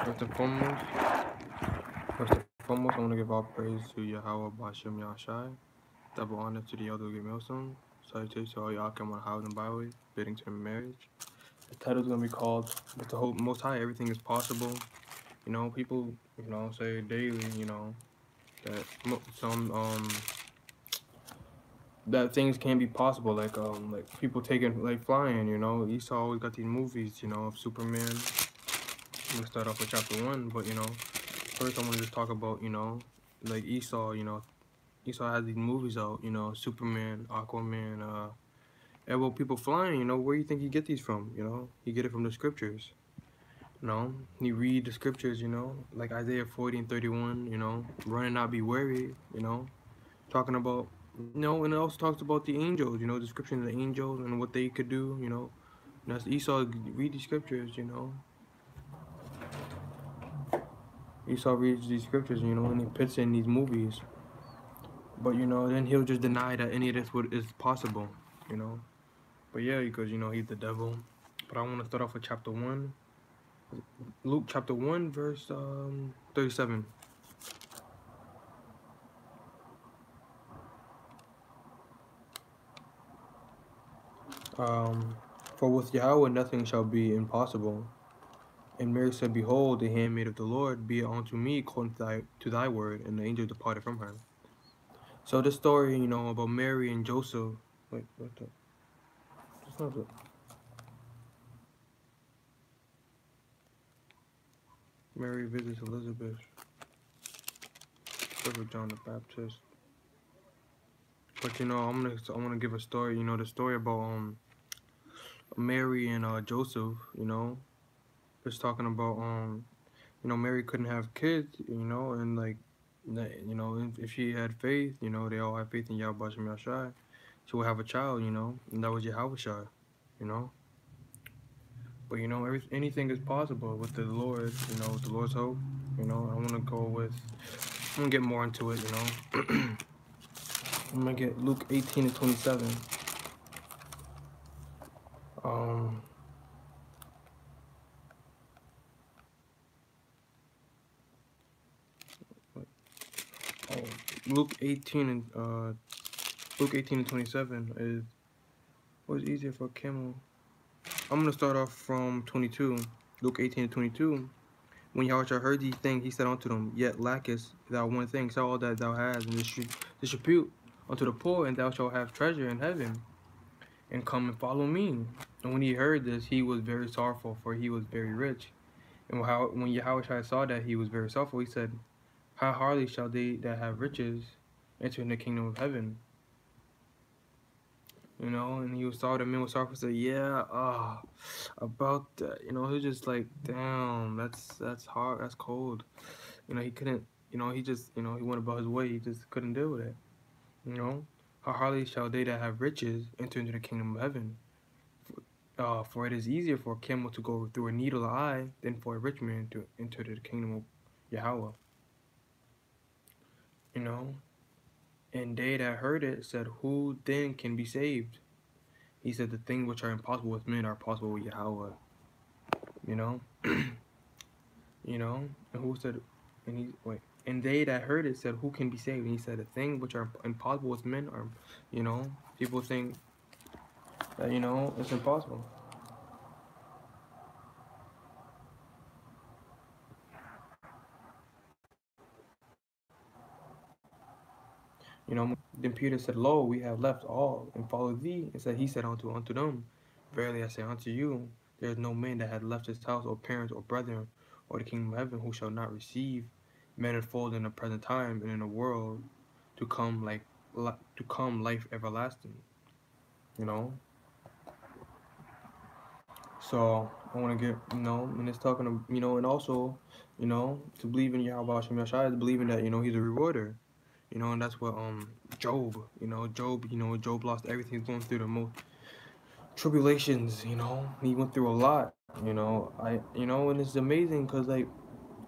First and foremost, I want to give all praise to Yahweh Bashem Yahshai. Double honor to the elder Gemilson. Salutations to all Yakim on Howard and Byway, bidding to marriage. The title's gonna be called "With the Hope Most High, Everything is Possible." You know, people, say daily, that some that things can be possible, like people taking like flying. Esau always got these movies, of Superman. We'll start off with chapter 1, but first I want to just talk about, like Esau. Esau has these movies out, Superman, Aquaman, about people flying. Where do you think he get these from? He get it from the scriptures. He read the scriptures, like Isaiah 40 and 31, run and not be weary, talking about, and it also talks about the angels, description of the angels and what they could do, And that's Esau read the scriptures, Esau reads these scriptures, and he puts in these movies. But, then he'll just deny that any of this is possible, But yeah, because, he's the devil. But I want to start off with chapter 1. Luke chapter 1, verse 37. Um, For with Yahweh nothing shall be impossible. And Mary said, Behold, the handmaid of the Lord, be it unto me according to thy word. And the angel departed from her. So this story, about Mary and Joseph. Wait, what the? That's not it. Mary visits Elizabeth. With John the Baptist. But I'm gonna give a story. The story about Mary and Joseph. Just talking about Mary couldn't have kids. And like if she had faith, they all had faith in Yahweh Bashem Yahshai, she would have a child. And that was Yahweh Shai. You know. But anything is possible with the Lord. With the Lord's hope. I want to go with. I'm gonna get more into it. I'm gonna get Luke 18 and 27. Um, oh, Luke 18 and 27 is what's easier for a camel. I'm gonna start off from 22. Luke 18 and 22. When Yahweh heard these things, he said unto them, Yet lackest thou one thing, sell all that thou hast, and distribute unto the poor, and thou shalt have treasure in heaven. And come and follow me. And when he heard this, he was very sorrowful, for he was very rich. And when Yahweh saw that he was very sorrowful, he said, How hardly shall they that have riches enter in the kingdom of heaven? And he saw the man was sorrowful, said, Yeah, about that. He was just like, damn, that's hard, that's cold. He couldn't, he just, he went about his way, he just couldn't deal with it. How hardly shall they that have riches enter into the kingdom of heaven? For it is easier for a camel to go through a needle eye than for a rich man to enter the kingdom of Yahweh. And they that heard it said, Who then can be saved? He said, The things which are impossible with men are possible with Yahweh. And who said, and they that heard it said, Who can be saved? And he said, The things which are impossible with men are, people think that, it's impossible. Then Peter said, Lo, we have left all and followed thee. And he said unto them, Verily I say unto you, there is no man that hath left his house or parents or brethren or the kingdom of heaven who shall not receive manifold in the present time and in the world to come life everlasting. So I want to get, and it's talking to, and also, to believe in Yahweh Hashem Yahshai is believing that, he's a rewarder. And that's what Job, Job lost everything. He's going through the most tribulations, he went through a lot, and it's amazing because like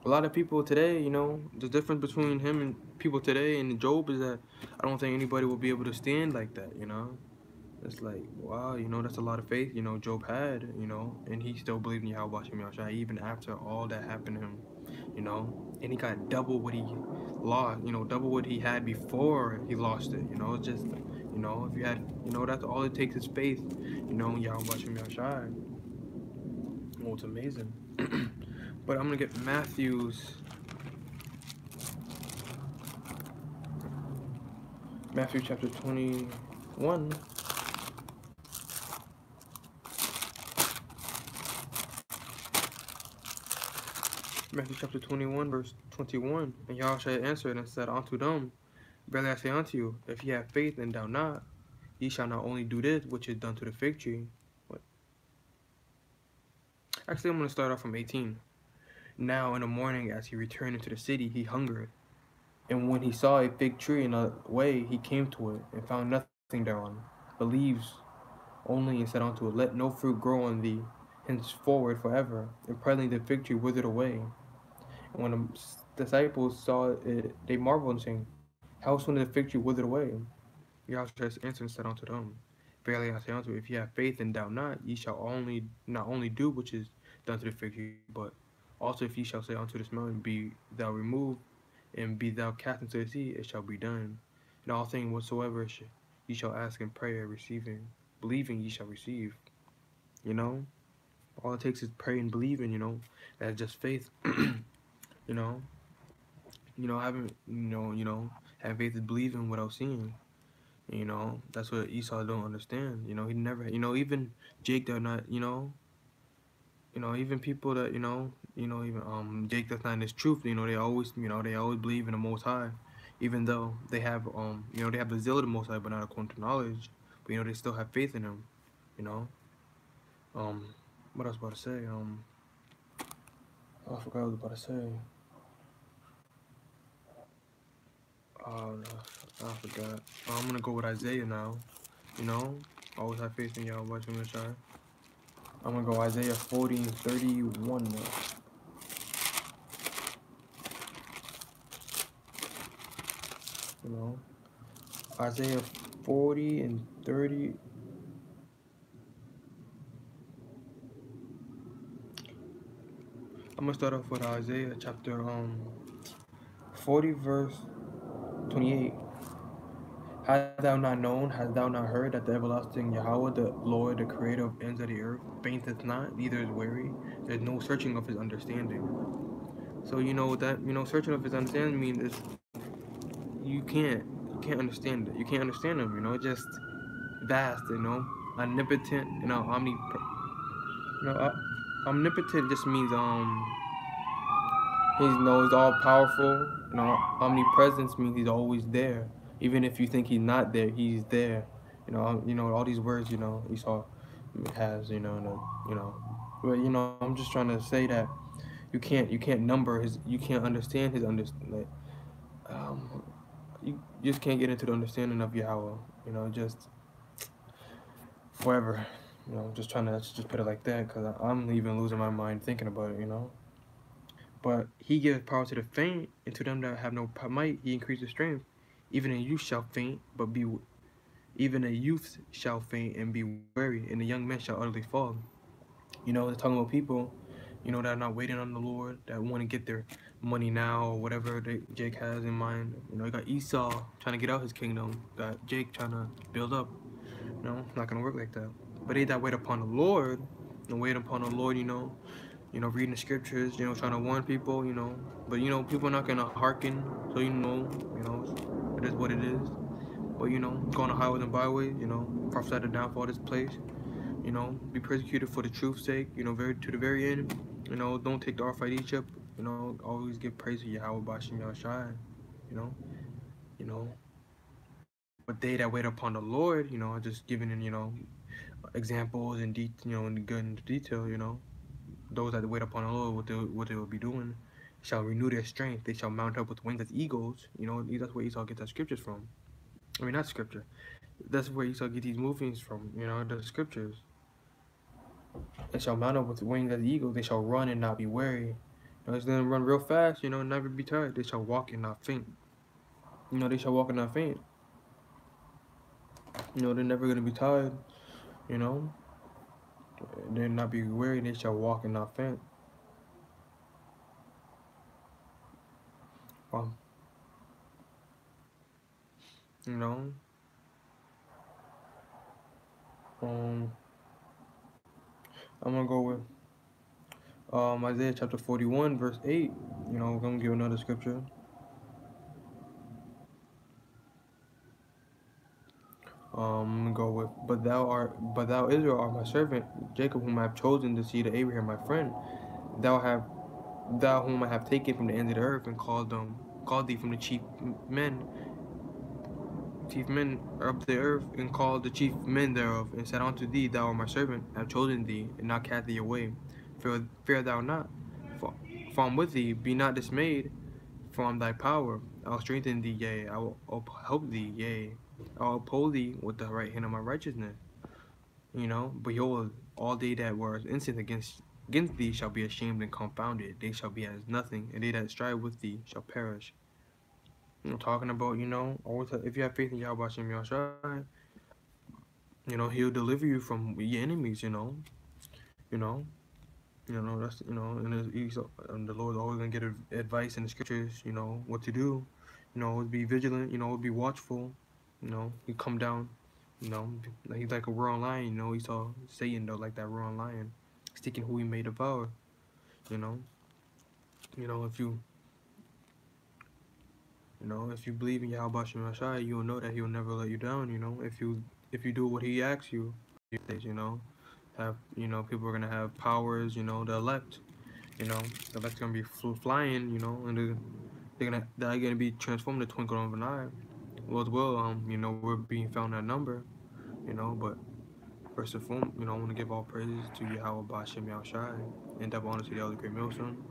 a lot of people today, the difference between him and people today and Job is that I don't think anybody will be able to stand like that, It's like, wow, you know, that's a lot of faith, you know, Job had, you know, and he still believed in Yahweh Hashem Yahshua even after all that happened to him, you know, and he got double what he lost, you know, double what he had before he lost it, you know. It's just, you know, if you had, you know, that's all it takes is faith, you know, in Yahweh Hashem Yahshua. Well, it's amazing. But I'm gonna get Matthew chapter 21. Matthew chapter 21, verse 21. And Yahushua answered and said unto them, Verily I say unto you, if ye have faith and doubt not, ye shall not only do this which is done to the fig tree. What? Actually, I'm going to start off from 18. Now in the morning, as he returned into the city, he hungered. And when he saw a fig tree in the way, he came to it, and found nothing thereon, but leaves only, and said unto it, Let no fruit grow on thee henceforward forever. And presently the fig tree withered away. And when the disciples saw it, they marveled, saying, How soon did the fig tree withered away? Yahshua answered and said unto them, Verily I say unto you, if ye have faith and doubt not, ye shall not only do which is done to the fig tree, but also if ye shall say unto this mountain, Be thou removed, and be thou cast into the sea, it shall be done. And all things whatsoever ye shall ask in prayer, believing ye shall receive. You know, all it takes is praying and believing. You know, that's just faith. You know, having having faith is believing without seeing. You know, that's what Esau don't understand. You know, he never, you know, even Jake that not, even people that, even Jake that's not in his truth, you know, they always believe in the Most High, even though they have, they have the zeal of the Most High, but not according to knowledge. But, they still have faith in him, you know. What I was about to say, I forgot what I was about to say. Oh, no, I forgot. I'm gonna go with Isaiah now, you know. Always have faith in Yahweh, watch him shine. I'm gonna go Isaiah 40 and 31 now. You know, Isaiah 40 and 30. I'm gonna start off with Isaiah chapter 40 verse 28. Hast thou not known, hast thou not heard that the everlasting Yahweh, the Lord, the creator of ends of the earth, fainteth not, neither is weary. There's no searching of his understanding. So searching of his understanding means you can't understand it. You can't understand him, just vast, omnipotent, omnipotent just means he's all powerful. Omnipresence means he's always there. Even if you think he's not there, he's there. All these words, Esau has, but I'm just trying to say that you can't number his, you can't understand his you just can't get into the understanding of Yahweh, just forever. Just trying to just put it like that, because I'm even losing my mind thinking about it, But he gives power to the faint, and to them that have no might, he increases strength. Even a youth shall faint, even a youth shall faint and be weary, and the young man shall utterly fall. They're talking about people, that are not waiting on the Lord, that want to get their money now, or whatever Jake has in mind. You got Esau trying to get out his kingdom, got Jake trying to build up. It's not going to work like that. But they that wait upon the Lord, reading the scriptures, trying to warn people, but people are not gonna hearken, so it is what it is. But going to highways and byways, prophesy the downfall of this place, be persecuted for the truth's sake, to the very end, don't take the R fight Egypt, always give praise to Yahweh Bashim Yahshai, you know. But they that wait upon the Lord, are just giving in, examples and in good in detail, those that wait upon the Lord, what they will be doing, shall renew their strength. They shall mount up with wings as eagles. That's where Esau gets that scriptures from. I mean, not scripture. That's where Esau get these movements from. The scriptures. They shall mount up with wings as eagles. They shall run and not be weary. It's gonna run real fast. Never be tired. They shall walk and not faint. They shall walk and not faint. You know, they're never gonna be tired. You know, they'll not be weary. They shall walk and not faint. Um, you know, um, I'm gonna go with Isaiah chapter 41, verse 8. You know, I'm gonna give another scripture. I'm gonna go with, but thou Israel art my servant, Jacob whom I have chosen, the seed of Abraham my friend. Thou have, thou whom I have taken from the ends of the earth and called thee from the chief men of the earth, and called the chief men thereof, and said unto thee, thou art my servant, I have chosen thee, and not cast thee away. Fear thou not, for I am with thee. Be not dismayed, from thy power. I will strengthen thee, yea, I will help thee, yea, I will uphold thee with the right hand of my righteousness. You know, behold, all they that were incensed against thee shall be ashamed and confounded. They shall be as nothing, and they that strive with thee shall perish. You know, talking about, you know, always if you have faith in Yahweh Hashem Yahushua, you know, he'll deliver you from your enemies, you know, that's, you know, and the Lord's always gonna get advice in the scriptures, you know, what to do, you know, be vigilant, you know, be watchful, you know, he come down, you know, he's like a roaring lion, you know, he saw Satan though, like that roaring lion, seeking who he may devour, you know, if if you believe in Yahweh Shem Shai, you'll know that he'll never let you down, you know, if you do what he asks you, you know, people are gonna have powers, you know, the elect, the elect's gonna be flying, you know, and they're gonna be transformed in the twinkle of an eye. Lord's will, you know, we're being found that number, you know, but first and foremost, you know, I want to give all praises to Yahweh Bashem Yahushai, and double honor to the Elder Great Millstone.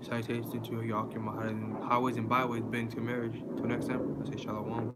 Salutations to Yakim, highways and byways, been to marriage. Till next time, I say Shalom.